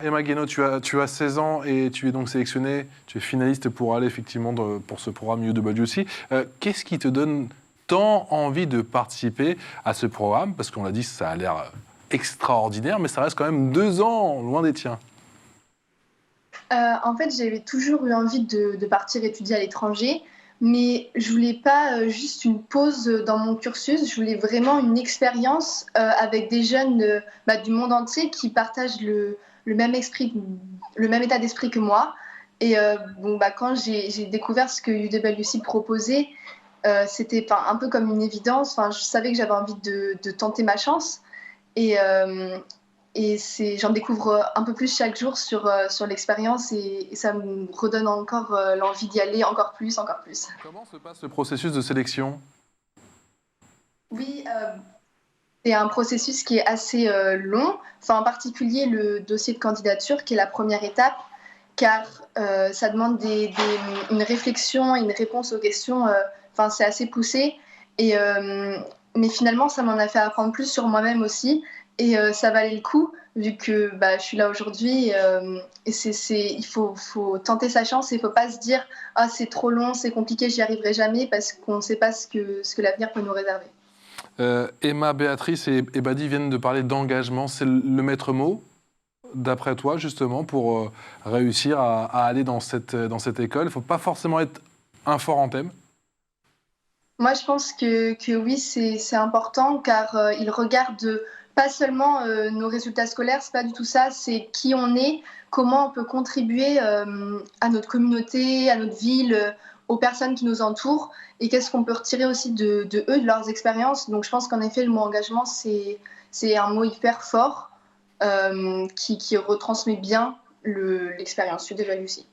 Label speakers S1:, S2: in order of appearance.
S1: Emma Guénaud, tu as 16 ans et tu es donc sélectionnée, tu es finaliste pour aller effectivement pour ce programme UWC. Qu'est-ce qui te donne tant envie de participer à ce programme? Parce qu'on l'a dit, ça a l'air extraordinaire, mais ça reste quand même 2 ans loin des tiens.
S2: En fait, j'avais toujours eu envie de partir étudier à l'étranger, mais je voulais pas juste une pause dans mon cursus, je voulais vraiment une expérience avec des jeunes du monde entier qui partagent le même esprit, le même état d'esprit que moi. Et quand j'ai découvert ce que UWC proposait, c'était un peu comme une évidence. Je savais que j'avais envie de tenter ma chance. Et, j'en découvre un peu plus chaque jour sur l'expérience et ça me redonne encore l'envie d'y aller encore plus, encore plus.
S1: Comment se passe le processus de sélection?
S2: Oui, c'est un processus qui est assez long, en particulier le dossier de candidature qui est la première étape, car ça demande une réflexion et une réponse aux questions, c'est assez poussé. Et, mais finalement, ça m'en a fait apprendre plus sur moi-même aussi. Et ça valait le coup, vu que je suis là aujourd'hui. Et il faut tenter sa chance et il ne faut pas se dire « Ah, c'est trop long, c'est compliqué, j'y arriverai jamais » parce qu'on ne sait pas ce que l'avenir peut nous réserver.
S1: Emma, Béatrice et Badi viennent de parler d'engagement. C'est le maître mot, d'après toi, justement, pour réussir à aller dans cette école? Il ne faut pas forcément être un fort en thème.
S2: Moi, je pense que oui, c'est important car ils regardent pas seulement nos résultats scolaires, c'est pas du tout ça, c'est qui on est, comment on peut contribuer à notre communauté, à notre ville, aux personnes qui nous entourent et qu'est-ce qu'on peut retirer aussi de eux, de leurs expériences. Donc, je pense qu'en effet, le mot engagement, c'est un mot hyper fort qui retransmet bien l'expérience. Je suis déjà aussi.